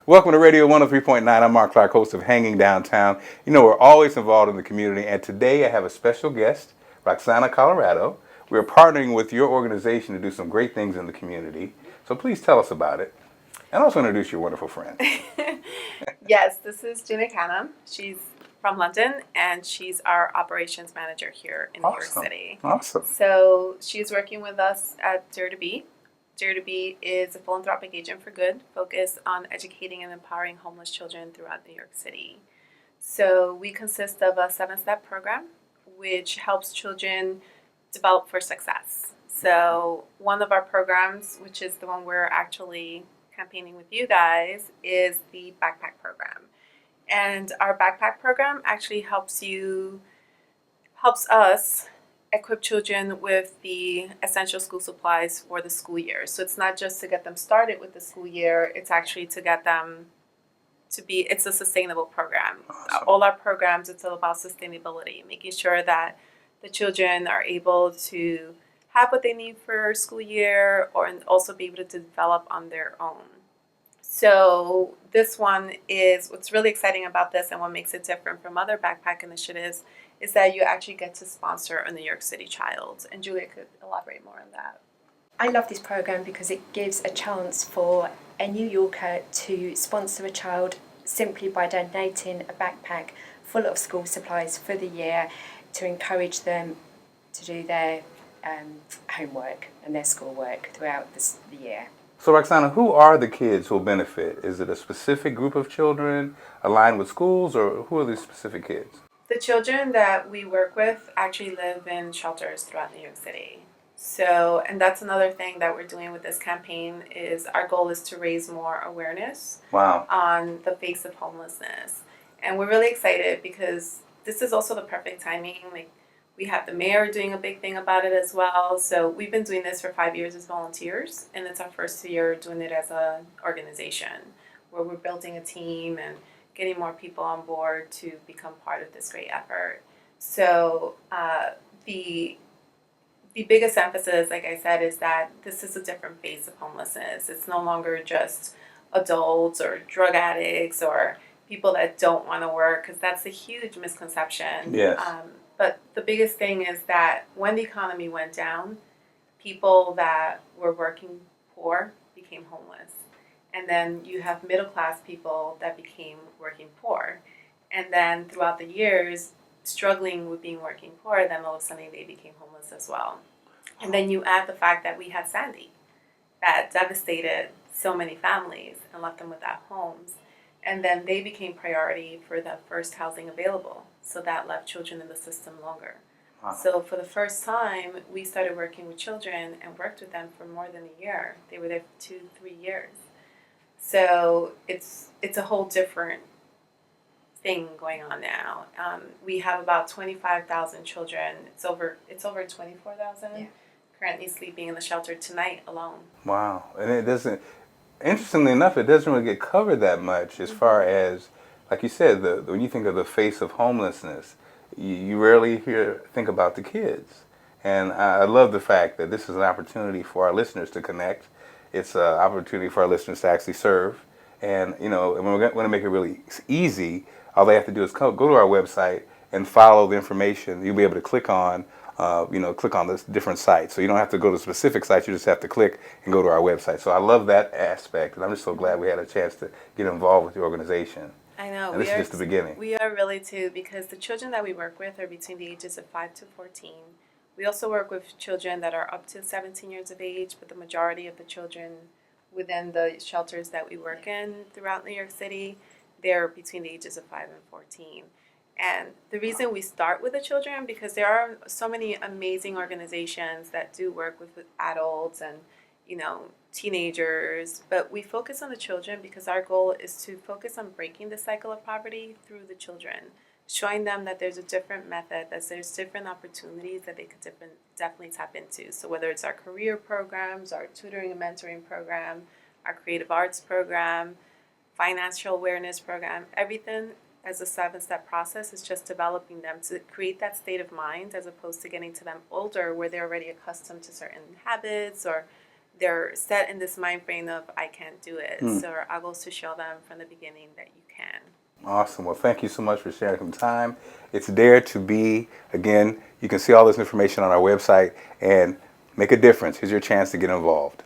Welcome to Radio 103.9. I'm Mark Clark, host of Hanging Downtown. You know, we're always involved in the community, and today I have a special guest, Roxana Colorado. We're partnering with your organization to do some great things in the community. So please tell us about it. And also introduce your wonderful friend. Yes, this is Gina Canham. She's from London, and she's our operations manager here in New York City. Awesome. So she's working with us at Dare to Be. Dare to Be is a philanthropic agent for good focused on educating and empowering homeless children throughout New York City. So we consist of a 7-step program which helps children develop for success. So one of our programs, which is the one we're actually campaigning with you guys, is the backpack program. And our backpack program actually helps us equip children with the essential school supplies for the school year. So it's not just to get them started with the school year, it's actually to get them it's a sustainable program. Awesome. All our programs, it's all about sustainability, making sure that the children are able to have what they need for school year and also be able to develop on their own. So this one is what's really exciting about this, and what makes it different from other backpack initiatives is that you actually get to sponsor a New York City child. And Julia could elaborate more on that. I love this program because it gives a chance for a New Yorker to sponsor a child simply by donating a backpack full of school supplies for the year to encourage them to do their homework and their schoolwork throughout the year. So Roxana, who are the kids who will benefit? Is it a specific group of children aligned with schools, or who are these specific kids? The children that we work with actually live in shelters throughout New York City. So, and that's another thing that we're doing with this campaign is our goal is to raise more awareness on the face of homelessness. And we're really excited because this is also the perfect timing. Like, we have the mayor doing a big thing about it as well. So we've been doing this for 5 years as volunteers, and it's our first year doing it as an organization where we're building a team and getting more people on board to become part of this great effort. So the biggest emphasis, like I said, is that this is a different face of homelessness. It's no longer just adults or drug addicts or people that don't want to work, because that's a huge misconception. Yes. But the biggest thing is that when the economy went down, people that were working poor became homeless. And then you have middle class people that became working poor. And then throughout the years, struggling with being working poor, then all of a sudden they became homeless as well. And then you add the fact that we had Sandy that devastated so many families and left them without homes. And then they became priority for the first housing available. So that left children in the system longer. Wow. So for the first time, we started working with children and worked with them for more than a year. They were there for 2-3 years. So it's a whole different thing going on now. We have about 25,000 children. It's over 24,000 currently sleeping in the shelter tonight alone. Wow. And it doesn't, interestingly enough, it doesn't really get covered that much as far as, like you said, when you think of the face of homelessness, you rarely think about the kids. And I love the fact that this is an opportunity for our listeners to connect. It's an opportunity for our listeners to actually serve. And, you know, and we're going to make it really easy. All they have to do is go to our website and follow the information. You'll be able to click on the different sites. So you don't have to go to specific sites. You just have to click and go to our website. So I love that aspect. And I'm just so glad we had a chance to get involved with the organization. I know. And this is just the beginning. We are really too, because the children that we work with are between the ages of 5 to 14. We also work with children that are up to 17 years of age, but the majority of the children within the shelters that we work in throughout New York City, they're between the ages of 5 and 14. And the reason we start with the children, because there are so many amazing organizations that do work with adults and, you know, teenagers, but we focus on the children because our goal is to focus on breaking the cycle of poverty through the children, showing them that there's a different method, that there's different opportunities that they could definitely tap into. So whether it's our career programs, our tutoring and mentoring program, our creative arts program, financial awareness program, everything as a 7-step process is just developing them to create that state of mind, as opposed to getting to them older where they're already accustomed to certain habits or they're set in this mind frame of I can't do it. So our goal is to show them from the beginning that you can. Awesome. Well, thank you so much for sharing some time. It's Dare to Be. Again, you can see all this information on our website and make a difference. Here's your chance to get involved.